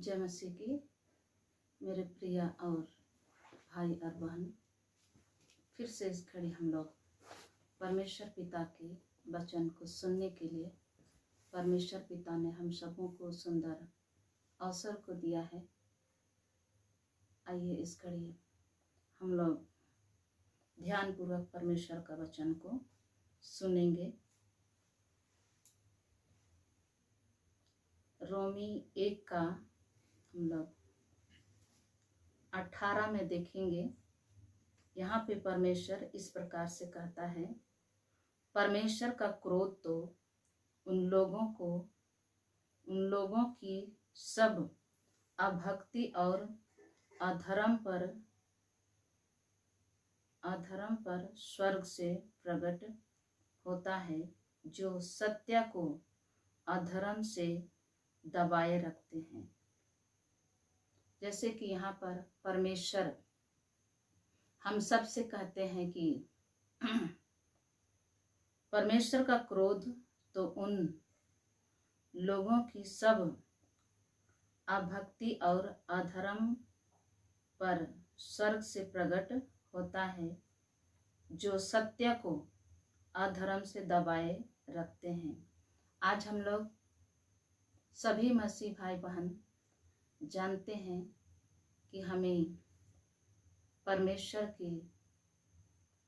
जय मसीह की मेरे प्रिय और भाई और बहन, फिर से इस घड़ी हम लोग परमेश्वर पिता के वचन को सुनने के लिए परमेश्वर पिता ने हम सबों को सुंदर अवसर को दिया है। आइए इस घड़ी हम लोग ध्यानपूर्वक परमेश्वर का वचन को सुनेंगे। रोमी 1 का हम लोग 18 में देखेंगे। यहाँ पे परमेश्वर इस प्रकार से कहता है, परमेश्वर का क्रोध तो उन लोगों की सब अभक्ति और अधर्म पर स्वर्ग से प्रकट होता है, जो सत्य को अधर्म से दबाए रखते हैं। जैसे कि यहाँ पर परमेश्वर हम सब से कहते हैं कि परमेश्वर का क्रोध तो उन लोगों की सब अभक्ति और अधर्म पर स्वर्ग से प्रकट होता है, जो सत्य को अधर्म से दबाए रखते हैं। आज हम लोग सभी मसीह भाई बहन जानते हैं कि हमें परमेश्वर के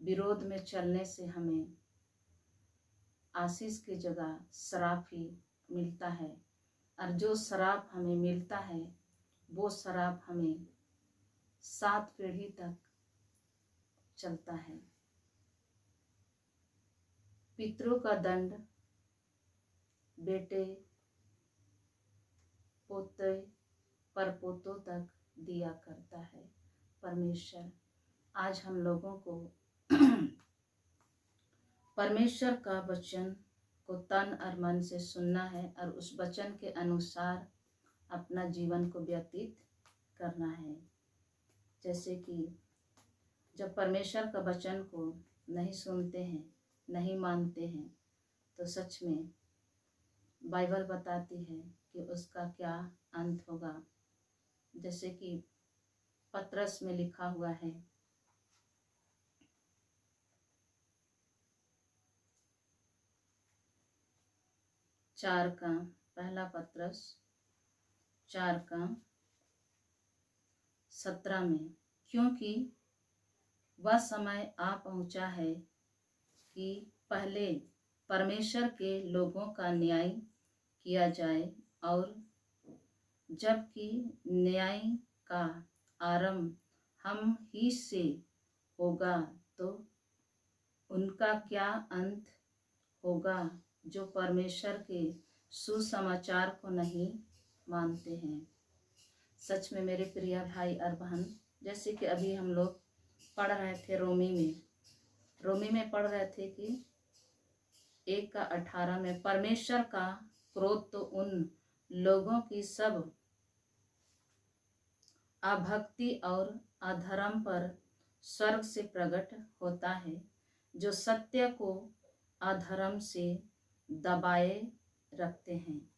विरोध में चलने से हमें आशीष की जगह श्राप ही मिलता है, और जो श्राप हमें मिलता है वो श्राप हमें 7 पीढ़ी तक चलता है। पितरों का दंड बेटे पोते परपोतों तक दिया करता है परमेश्वर। आज हम लोगों को परमेश्वर का वचन को तन और मन से सुनना है और उस वचन के अनुसार अपना जीवन को व्यतीत करना है। जैसे कि जब परमेश्वर का वचन को नहीं सुनते हैं, नहीं मानते हैं, तो सच में बाइबल बताती है कि उसका क्या अंत होगा। जैसे कि पत्रस में लिखा हुआ है, पहला पत्रस 4:17 में, क्योंकि वह समय आ पहुंचा है कि पहले परमेश्वर के लोगों का न्याय किया जाए, और जबकि न्याय का आरंभ हम ही से होगा तो उनका क्या अंत होगा, जो परमेश्वर के सुसमाचार को नहीं मानते हैं। सच में मेरे प्रिय भाई और बहन, जैसे कि अभी हम लोग पढ़ रहे थे रोमी में पढ़ रहे थे कि 1:18 में, परमेश्वर का क्रोध तो उन लोगों की सब अभक्ति और अधर्म पर स्वर्ग से प्रकट होता है, जो सत्य को अधर्म से दबाए रखते हैं।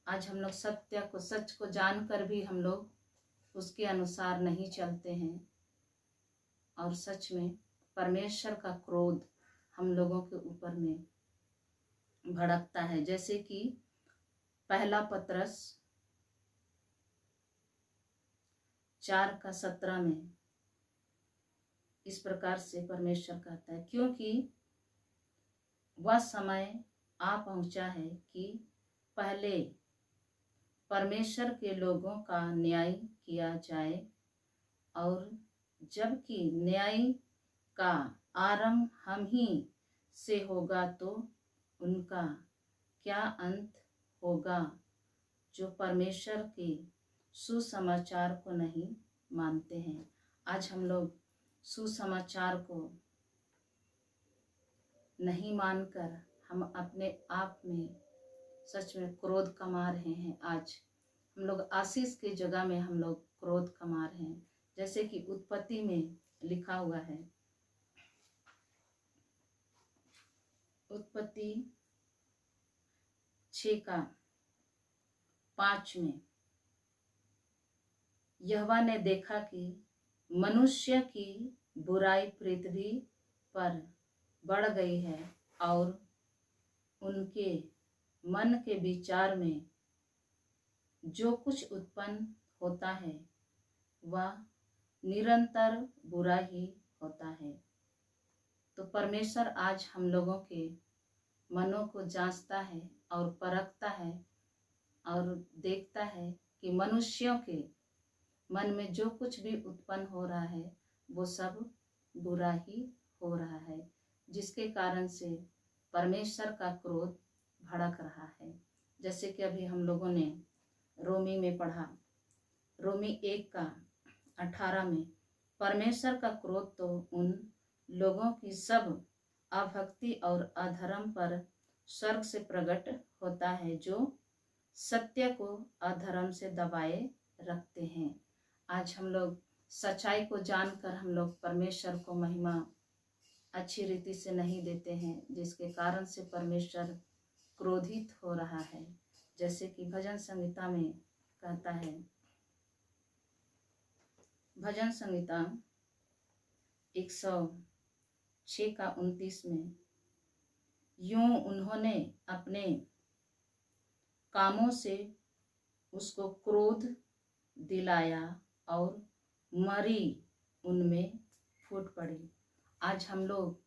आज हम लोग सत्य को, सच को जानकर भी हम लोग उसके अनुसार नहीं चलते हैं, और सच में परमेश्वर का क्रोध हम लोगों के ऊपर में भड़कता है। जैसे कि पहला पत्रस 4:17 में इस प्रकार से परमेश्वर कहता है, क्योंकि वह समय आ पहुंचा है कि पहले परमेश्वर के लोगों का न्याय किया जाए, और जबकि न्याय का आरंभ हम ही से होगा तो उनका क्या अंत होगा, जो परमेश्वर के सुसमाचार को नहीं मानते हैं। आज हम लोग सुसमाचार को नहीं मानकर हम अपने आप में सच में क्रोध कमा रहे हैं। आज हम लोग आशीष की जगह में हम लोग क्रोध कमा रहे हैं। जैसे कि उत्पत्ति में लिखा हुआ है, उत्पत्ति 6:5 में, यहोवा ने देखा कि मनुष्य की बुराई पृथ्वी पर बढ़ गई है और उनके मन के विचार में जो कुछ उत्पन्न होता है वह निरंतर बुरा ही होता है। तो परमेश्वर आज हम लोगों के मनों को जांचता है और परखता है और देखता है कि मनुष्यों के मन में जो कुछ भी उत्पन्न हो रहा है वो सब बुरा ही हो रहा है, जिसके कारण से परमेश्वर का क्रोध भड़क रहा है। जैसे कि अभी हम लोगों ने रोमी में पढ़ा, रोमी 1:18 में, परमेश्वर का क्रोध तो उन लोगों की सब अभक्ति और अधर्म पर स्वर्ग से प्रकट होता है जो सत्य को अधर्म से दबाए रखते हैं। आज हम लोग सच्चाई को जानकर हम लोग परमेश्वर को महिमा अच्छी रीति से नहीं देते हैं, जिसके कारण से परमेश्वर क्रोधित हो रहा है। जैसे कि भजन संहिता में कहता है, भजन संहिता 106:29 में, यूं उन्होंने अपने कामों से उसको क्रोध दिलाया और मरी उनमें फूट पड़ी। आज हम लोग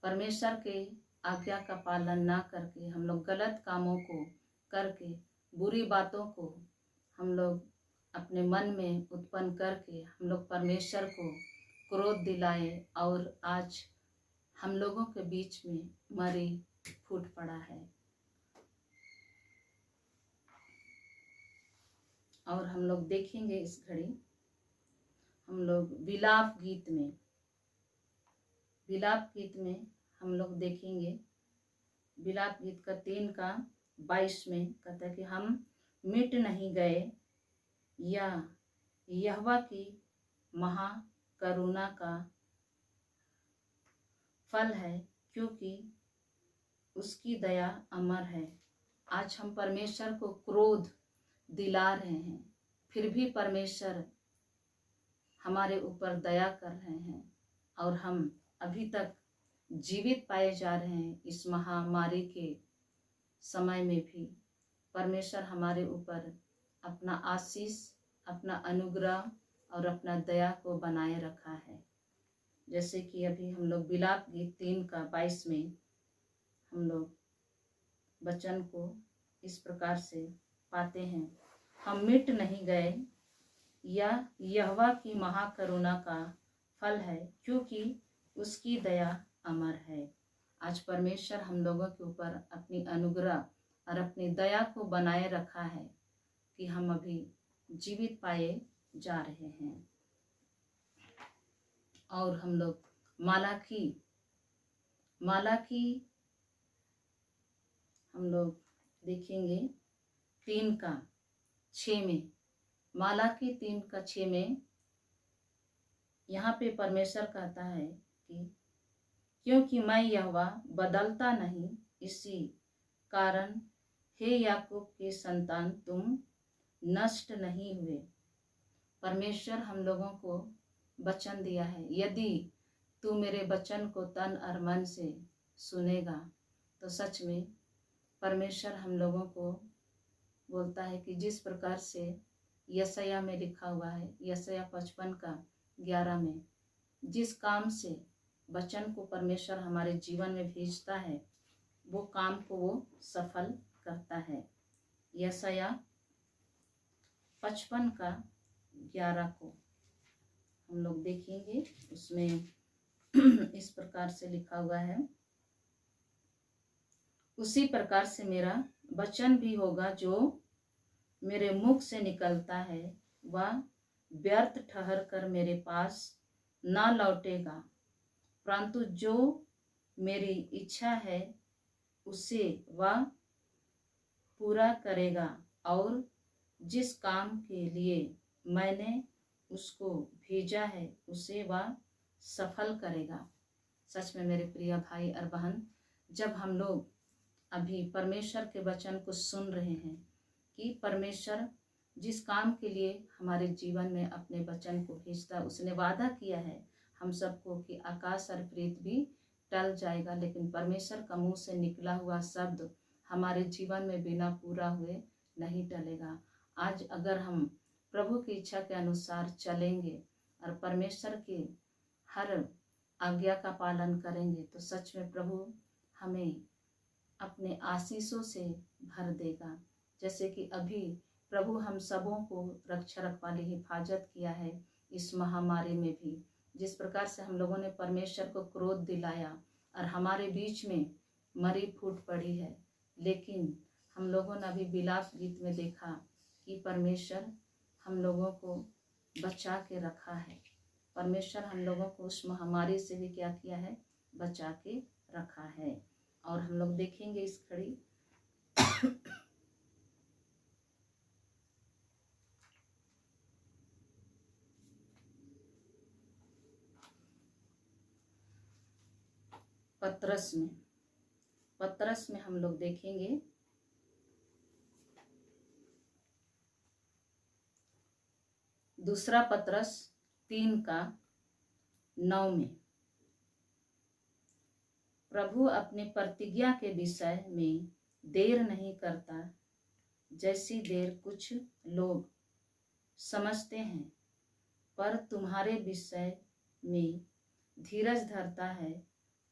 परमेश्वर के आज्ञा का पालन ना करके हम लोग गलत कामों को करके बुरी बातों को हम लोग अपने मन में उत्पन्न करके हम लोग परमेश्वर को क्रोध दिलाए और आज हम लोगों के बीच में मरी फूट पड़ा है। और हम लोग देखेंगे इस घड़ी हम लोग विलाप गीत में हम लोग देखेंगे, विलाप गीत का 3:22 में कहता है कि हम मिट नहीं गए, या यहोवा की महाकरुणा का फल है, क्योंकि उसकी दया अमर है। आज हम परमेश्वर को क्रोध दिला रहे हैं, फिर भी परमेश्वर हमारे ऊपर दया कर रहे हैं और हम अभी तक जीवित पाए जा रहे हैं। इस महामारी के समय में भी परमेश्वर हमारे ऊपर अपना आशीष, अपना अनुग्रह और अपना दया को बनाए रखा है। जैसे कि अभी हम लोग विलाप गीत 3:22 में हम लोग वचन को इस प्रकार से पाते हैं, हम मिट नहीं गए, या यहोवा की महाकरुणा का फल है, क्योंकि उसकी दया अमर है। आज परमेश्वर हम लोगों के ऊपर अपनी अनुग्रह और अपनी दया को बनाए रखा है कि हम अभी जीवित पाए जा रहे हैं। और हम लोग मालाकी हम लोग देखेंगे 3:6 में, मालाकी 3:6 में यहाँ पे परमेश्वर कहता है कि क्योंकि मैं यहोवा बदलता नहीं, इसी कारण हे याकूब के संतान तुम नष्ट नहीं हुए। परमेश्वर हम लोगों को वचन दिया है, यदि तू मेरे वचन को तन और मन से सुनेगा तो सच में परमेश्वर हम लोगों को बोलता है कि जिस प्रकार से यशायाह में लिखा हुआ है, यशायाह 55:11 में, जिस काम से वचन को परमेश्वर हमारे जीवन में भेजता है वो काम को वो सफल करता है। यशायाह 55:11 को हम लोग देखेंगे, उसमें इस प्रकार से लिखा हुआ है, उसी प्रकार से मेरा वचन भी होगा जो मेरे मुख से निकलता है, वह व्यर्थ ठहर कर मेरे पास ना लौटेगा, परंतु जो मेरी इच्छा है उसे वह पूरा करेगा और जिस काम के लिए मैंने उसको भेजा है उसे वह सफल करेगा। सच में मेरे प्रिय भाई और बहन, जब हम लोग अभी परमेश्वर के वचन को सुन रहे हैं कि परमेश्वर जिस काम के लिए हमारे जीवन में अपने वचन को भेजता, उसने वादा किया है हम सबको कि आकाश और पृथ्वी भी टल जाएगा, लेकिन परमेश्वर का मुंह से निकला हुआ शब्द हमारे जीवन में बिना पूरा हुए नहीं टलेगा। आज अगर हम प्रभु की इच्छा के अनुसार चलेंगे और परमेश्वर के हर आज्ञा का पालन करेंगे तो सच में प्रभु हमें अपने आशीषों से भर देगा। जैसे कि अभी प्रभु हम सबों को रक्षा रखवाली हिफाजत किया है इस महामारी में भी, जिस प्रकार से हम लोगों ने परमेश्वर को क्रोध दिलाया और हमारे बीच में मरी फूट पड़ी है, लेकिन हम लोगों ने अभी विलाप गीत में देखा कि परमेश्वर हम लोगों को बचा के रखा है। परमेश्वर हम लोगों को उस महामारी से भी क्या किया है, बचा के रखा है। और हम लोग देखेंगे इस घड़ी पतरस में हम लोग देखेंगे दूसरा पतरस 3:9 में प्रभु अपनी प्रतिज्ञा के विषय में देर नहीं करता, जैसी देर कुछ लोग समझते हैं, पर तुम्हारे विषय में धीरज धरता है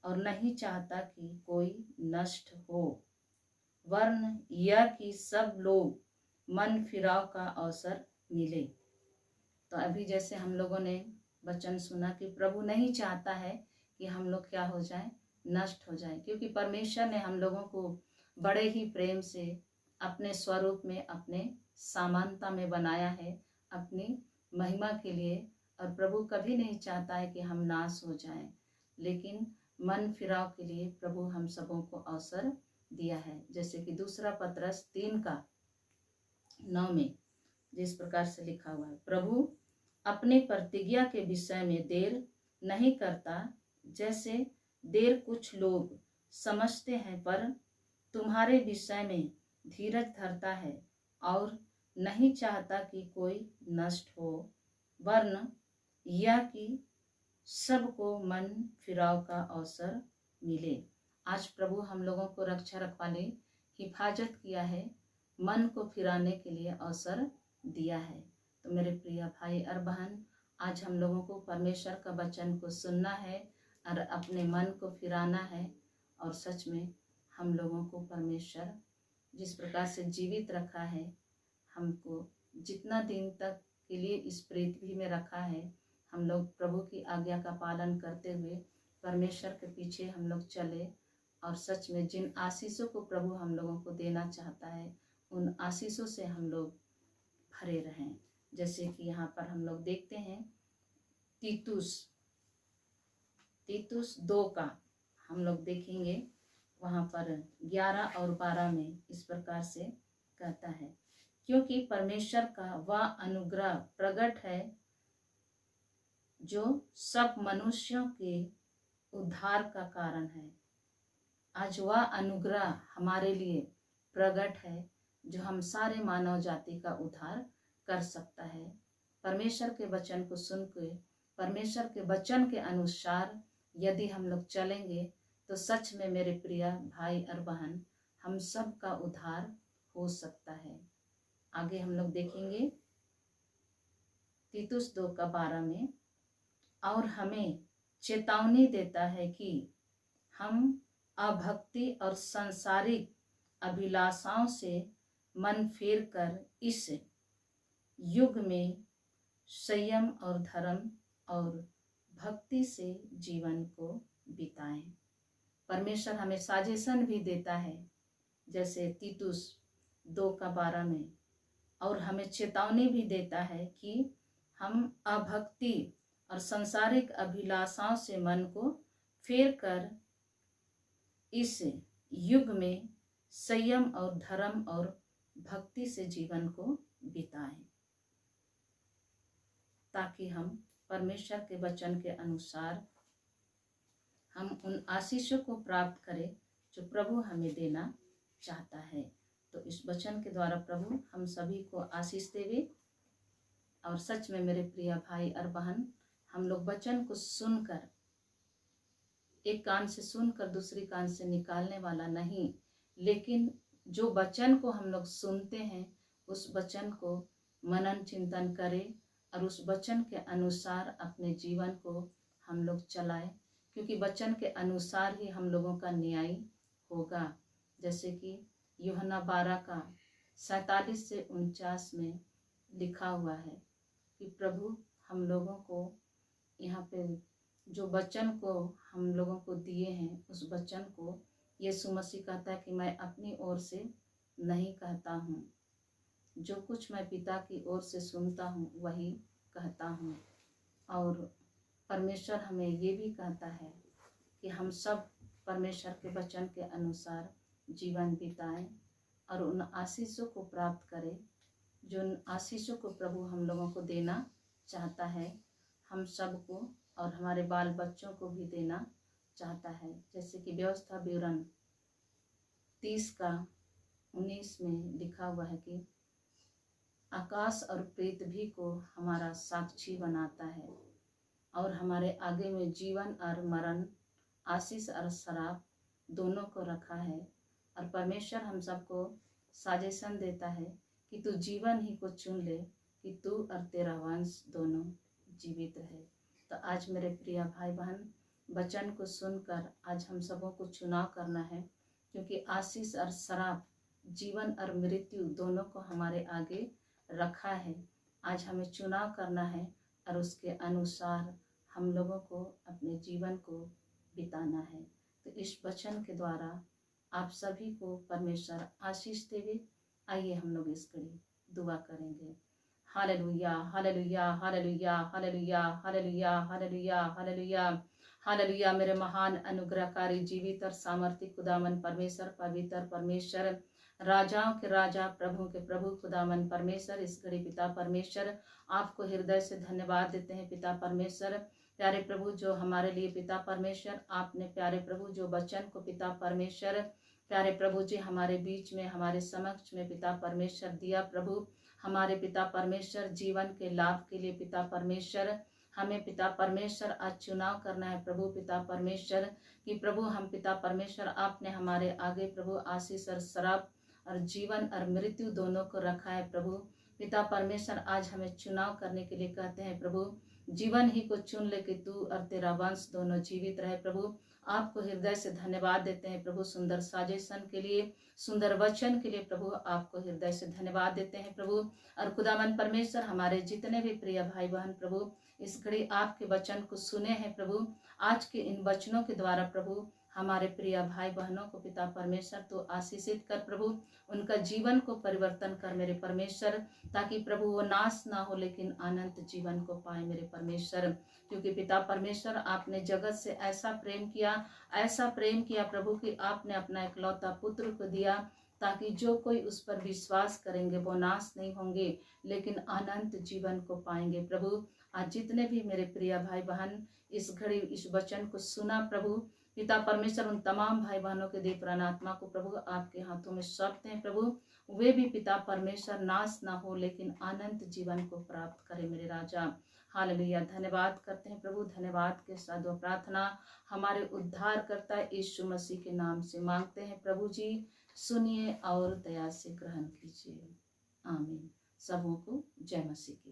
और नहीं चाहता कि कोई नष्ट हो, वरन यह कि सब लोग मन फिराव का अवसर मिले। तो अभी जैसे हम लोगों ने वचन सुना कि प्रभु नहीं चाहता है कि हम लोग क्या हो जाए, नष्ट हो जाए, क्योंकि परमेश्वर ने हम लोगों को बड़े ही प्रेम से अपने स्वरूप में, अपने समानता में बनाया है अपनी महिमा के लिए। और प्रभु कभी नहीं चाहता है कि हम नाश हो जाएं, लेकिन मन फिराव के लिए प्रभु हम सबों को अवसर दिया है। जैसे कि दूसरा पतरस 3:9 में जिस प्रकार से लिखा हुआ है, प्रभु अपने प्रतिज्ञा के विषय में देर नहीं करता, जैसे देर कुछ लोग समझते हैं, पर तुम्हारे विषय में धीरज धरता है और नहीं चाहता कि कोई नष्ट हो, वरन यह कि सबको मन फिराव का अवसर मिले। आज प्रभु हम लोगों को रक्षा रखवाले हिफाजत किया है, मन को फिराने के लिए अवसर दिया है। तो मेरे प्रिय भाई और बहन, आज हम लोगों को परमेश्वर का वचन को सुनना है और अपने मन को फिराना है। और सच में हम लोगों को परमेश्वर जिस प्रकार से जीवित रखा है, हमको जितना दिन तक के लिए इस पृथ्वी में रखा है, हम लोग प्रभु की आज्ञा का पालन करते हुए परमेश्वर के पीछे हम लोग चले। और सच में जिन आशीषों को प्रभु हम लोगों को देना चाहता है, उन आशीषों से हम लोग भरे रहें। जैसे कि यहाँ पर हम लोग देखते हैं तीतुस 2 का हम लोग देखेंगे, वहाँ पर 11 और 12 में इस प्रकार से कहता है, क्योंकि परमेश्वर का वह अनुग्रह प्रकट है जो सब मनुष्यों के उद्धार का कारण है। आज वह अनुग्रह हमारे लिए प्रकट है जो हम सारे मानव जाति का उद्धार कर सकता है। परमेश्वर के वचन को सुनकर, परमेश्वर के वचन के अनुसार यदि हम लोग चलेंगे तो सच में मेरे प्रिय भाई और बहन, हम सब का उद्धार हो सकता है। आगे हम लोग देखेंगे तीतुस 2:12 में, और हमें चेतावनी देता है कि हम अभक्ति और सांसारिक अभिलाषाओं से मन फेर कर इस युग में संयम और धर्म और भक्ति से जीवन को बिताएं। परमेश्वर हमें साजेशन भी देता है, जैसे तीतुस 2:12 में, और हमें चेतावनी भी देता है कि हम अभक्ति और सांसारिक अभिलाषाओं से मन को फेर कर इस युग में संयम और धर्म और भक्ति से जीवन को बिताएं, ताकि हम परमेश्वर के वचन के अनुसार हम उन आशीषों को प्राप्त करें जो प्रभु हमें देना चाहता है। तो इस वचन के द्वारा प्रभु हम सभी को आशीष देवे। और सच में मेरे प्रिय भाई और बहन, हम लोग वचन को सुनकर, एक कान से सुनकर दूसरी कान से निकालने वाला नहीं, लेकिन जो वचन को हम लोग सुनते हैं उस वचन को मनन चिंतन करें और उस वचन के अनुसार अपने जीवन को हम लोग चलाएं, क्योंकि वचन के अनुसार ही हम लोगों का न्याय होगा। जैसे कि यूहन्ना 12 का 47 से 49 में लिखा हुआ है कि प्रभु हम लोगों को यहाँ पे जो वचन को हम लोगों को दिए हैं, उस वचन को यीशु मसीह कहता है कि मैं अपनी ओर से नहीं कहता हूँ, जो कुछ मैं पिता की ओर से सुनता हूँ वही कहता हूँ। और परमेश्वर हमें ये भी कहता है कि हम सब परमेश्वर के वचन के अनुसार जीवन बिताएं और उन आशीषों को प्राप्त करें, जो उन आशीषों को प्रभु हम लोगों को देना चाहता है, हम सबको और हमारे बाल बच्चों को भी देना चाहता है। जैसे कि व्यवस्था विवरण 30 का 19 में लिखा हुआ है कि आकाश और पृथ्वी को हमारा साक्षी बनाता है और हमारे आगे में जीवन और मरण, आशीष और श्राप दोनों को रखा है। और परमेश्वर हम सबको सजेशन देता है कि तू जीवन ही को चुन ले कि तू और तेरा वंश दोनों जीवित रहे। तो आज मेरे प्रिय भाई बहन, वचन को सुनकर आज हम सबों को चुनाव करना है, क्योंकि आशीष और श्राप, जीवन और मृत्यु दोनों को हमारे आगे रखा है। आज हमें चुनाव करना है और उसके अनुसार हम लोगों को अपने जीवन को बिताना है। तो इस वचन के द्वारा आप सभी को परमेश्वर आशीष देवे। आइए हम लोग इस घड़ी दुआ करेंगे। Hallelujah hallelujah hallelujah hallelujah hallelujah hallelujah hallelujah hallelujah. मेरे महान अनुग्रहकारी जीवित और सामर्थ्य खुदावन परमेश्वर, पवित्र परमेश्वर, राजाओं के राजा, प्रभु के प्रभु खुदावन परमेश्वर, इस घड़ी पिता परमेश्वर आपको हृदय से धन्यवाद देते हैं। पिता परमेश्वर, प्यारे प्रभु, जो हमारे लिए पिता परमेश्वर आपने प्यारे प्रभु जो वचन को पिता परमेश्वर प्यारे प्रभु जी हमारे बीच में, हमारे समक्ष में पिता परमेश्वर दिया। प्रभु हमारे पिता परमेश्वर जीवन के लाभ के लिए पिता परमेश्वर हमें पिता परमेश्वर आज चुनाव करना है। प्रभु पिता परमेश्वर कि प्रभु हम पिता परमेश्वर आपने हमारे आगे प्रभु आशीष और श्राप और जीवन और मृत्यु दोनों को रखा है। प्रभु पिता परमेश्वर आज हमें चुनाव करने के लिए कहते हैं। प्रभु जीवन ही को चुन ले कि तू और तेरा वंश दोनों जीवित रहे। प्रभु आपको हृदय से धन्यवाद देते हैं प्रभु, सुंदर साजेशन के लिए, सुंदर वचन के लिए प्रभु आपको हृदय से धन्यवाद देते हैं प्रभु। और खुदावन परमेश्वर हमारे जितने भी प्रिय भाई बहन प्रभु इस घड़ी आपके वचन को सुने हैं प्रभु, आज के इन वचनों के द्वारा प्रभु हमारे प्रिय भाई बहनों को पिता परमेश्वर तो आशीषित कर प्रभु, उनका जीवन को परिवर्तन कर मेरे परमेश्वर, ताकि प्रभु वो नाश ना हो लेकिन अनंत जीवन को पाए मेरे परमेश्वर। क्योंकि पिता परमेश्वर आपने जगत से ऐसा प्रेम किया प्रभु कि आपने अपना इकलौता पुत्र को दिया, ताकि जो कोई उस पर विश्वास करेंगे वो नाश नहीं होंगे लेकिन अनंत जीवन को पाएंगे। प्रभु आज जितने भी मेरे प्रिय भाई बहन इस घड़ी इस वचन को सुना प्रभु पिता परमेश्वर, उन तमाम भाई बहनों के देव प्राणात्मा को प्रभु आपके हाथों में सौंपते हैं प्रभु, वे भी पिता परमेश्वर नाश ना हो लेकिन अनंत जीवन को प्राप्त करें मेरे राजा। हालेलुया। धन्यवाद करते हैं प्रभु, धन्यवाद के साथ वो प्रार्थना हमारे उद्धार करता यीशु मसीह के नाम से मांगते हैं प्रभु जी, सुनिए और दया से ग्रहण कीजिए। आमीन। सबों को जय मसीह की।